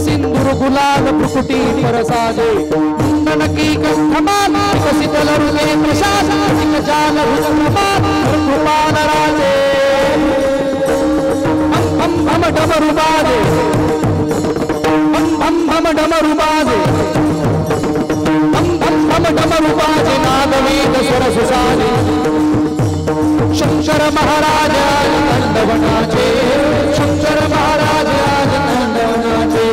सिंदूर गुलाल भ्रुकुटी परसाजे मुंडन की कंठमान विकसित लरुले प्रसाद जाल भुजमान कृपाल राजे हम डमरू बाजे हम डमरू बाजे हम डमरू बाजे नाद वेद स्वर सुसाजे शंकर महाराज नंदवनाचे शंकर महाराज नंदवनाचे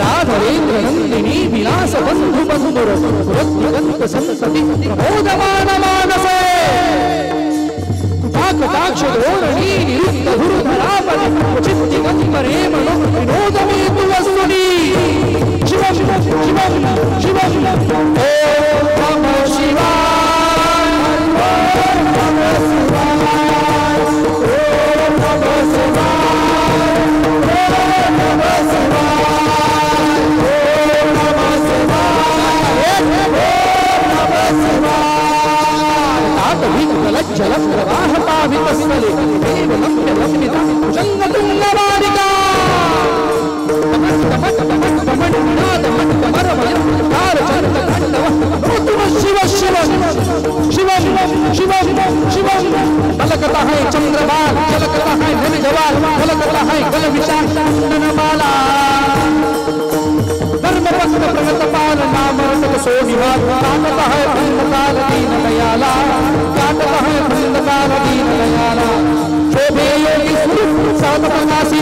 राधरेंद्र नंदिनी विलास बंधु मधुर रत्नगंत संतति प्रमोदमान मानसे कुटाक्ष धोरणी निरुक्त धुरधरापदि चित्तिगत प्रेमणो विनोदमेतु वस्तुनि शिवम शिवम शिवम ओम नमः शिवाय ओम नमः शिवाय ओम नमः शिवाय ओम नमः शिवाय ओम नमः शिवाय ओम नमः शिवाय तातविक जलज्जलं प्रवाह पावितस्थले केवलं लम्बिता जंगतुल्लवारिका शिव शिव शिवम शिवम शिवम बलकता है चंद्रबाल झलकता है धन जवाल झलकता है गल विशाल ननमाला धर्म पत्र प्रगत पाल नाम रतक सोनिवाल काटता है बंदकाल दीन दयाला काटता है बंदकाल दीन दयाला शोभे योगी स्वरूप सातपनासी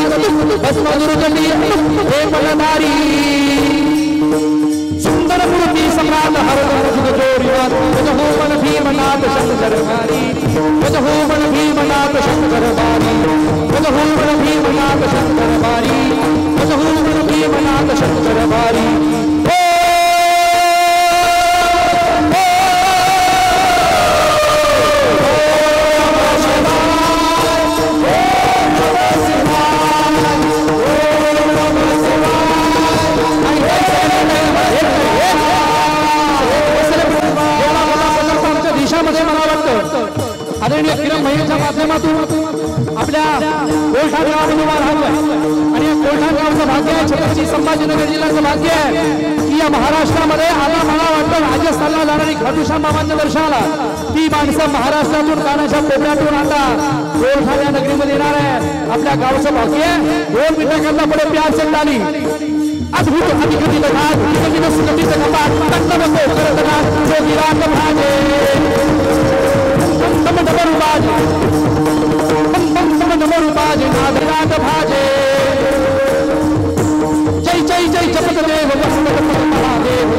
भस्म दुर्गंधी हे बलधारी सुंदर मूर्ति सम्राट हरदम जुग जोड़िया गजहोवन भीमनाथ शंकर भारी गजहोवन भीमनाथ शंकर भारी गजहोवन भीमनाथ शंकर भारी गजहोवन भीमनाथ शंकर भारी आदरणीय किरण महिलेच्या माध्यमातून आपल्या कोलठाण गावामध्ये उभा राहिलोय आणि या कोलठाण गावचं भाग्य आहे छत्रपती संभाजीनगर जिल्ह्याचं भाग्य आहे की या महाराष्ट्रामध्ये आता मला वाटतं राजस्थानला जाणारी खाटूश्याम बाबांच्या दर्शनाला ती माणसं महाराष्ट्रातून कानाच्या कोपऱ्यातून आता कोलठाण या नगरीमध्ये येणार आहे आपल्या गावचं भाग्य आहे 2 मिनिटं करता पडे प्यार से ताली अद्भुत अधिकतीचं घाट अधिकतीचं सुगतीचं कपाट कंटबंद करत घाट जोगीराज भाजे तम डमरू बाजे तम डमरू बाजे नागराज भाजे जय जय जय जपत देव महादेव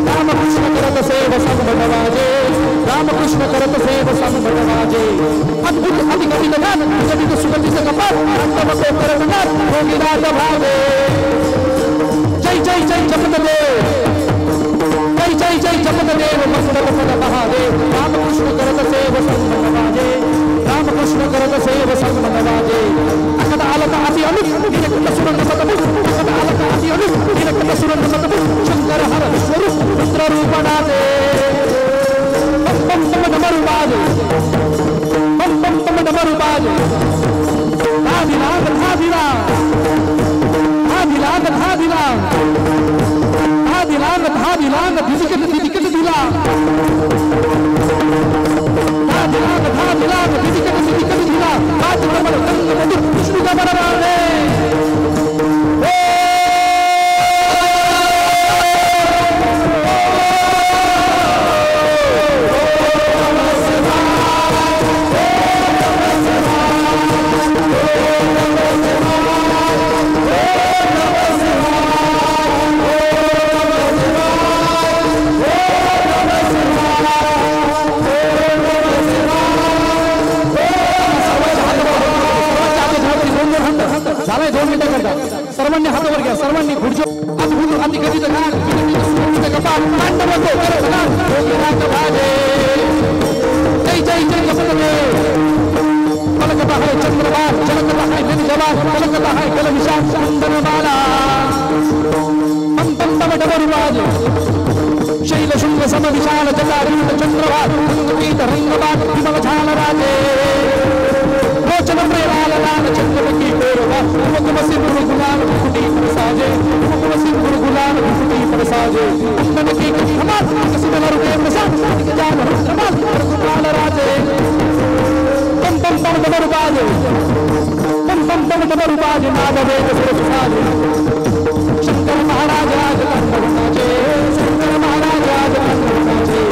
रामकृष्ण करत सेव संबंध वाजे रामकृष्ण करत सेव संबंध वाजे अद्भुत अधिकतीचं घाट अधिकतीचं सुगतीचं कपाट कंटबंद करत घाट जोगीराज भाजे जय जय जय जपत देव जय जय जय जपत देव मंगल महादेव रामकृष्ण करत सेव संबंध वाजे रामकृष्ण करत सेव संबंध वाजे अकद आलत अति अनुप निरकट सुरंग मतबु अकद आलत अति अनुप निरकट सुरंग मतबु शंकर हर स्वरूप रुद्र रूप नाते बम बम डमरू बाजे बम बम बम डमरू बाजे धादिलाग धादिलाग धादिलाग धादिलाग धादिलाग धादिलाग धिदिकट धिदिकट धिला धादिलाग धादिलाग धिदिकट धिदिकट धिला हाथ कमर कंग मधुर विष्णु का बरवाने झालाय 2 मिनिटं करता सर्वांनी हातावर घ्या सर्वांनी खुर्ची अद्भुत अधिकतीचं घाट सुगतीचं कपाट तांडवतो करत घाट जोगीराज भाजे जय जय जय जपत देव पलकता है चंद्रबाल झलकता है दिन जवाल पलकता है गल विशाल चंदनमाला पम पम पम डमरू बाजे शैल शुंग सम विशाल जटारूढ़ चंद्रवाल रंगपीत रंगबाण विमल राजे रोचन प्रेमाल लाल चंद्रमुखी गौरवा मुकुम सिंधुर गुलाल मुकुटी प्रसाजे मुकुम सिंधुर गुलाल मुकुटी प्रसाजे कृष्ण की कमाल किसी में रुके प्रसाद जान कमाल गुलाल राजे तम तम तम तम बाजे तम तम तम तम बाजे नाद वेद सुर साजे शंकर महाराज राज नाचे शंकर महाराज राज नाचे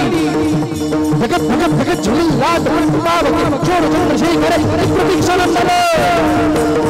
भगत भगत भगत झुल्ला चोर चंद्रशेखर प्रतीक्षण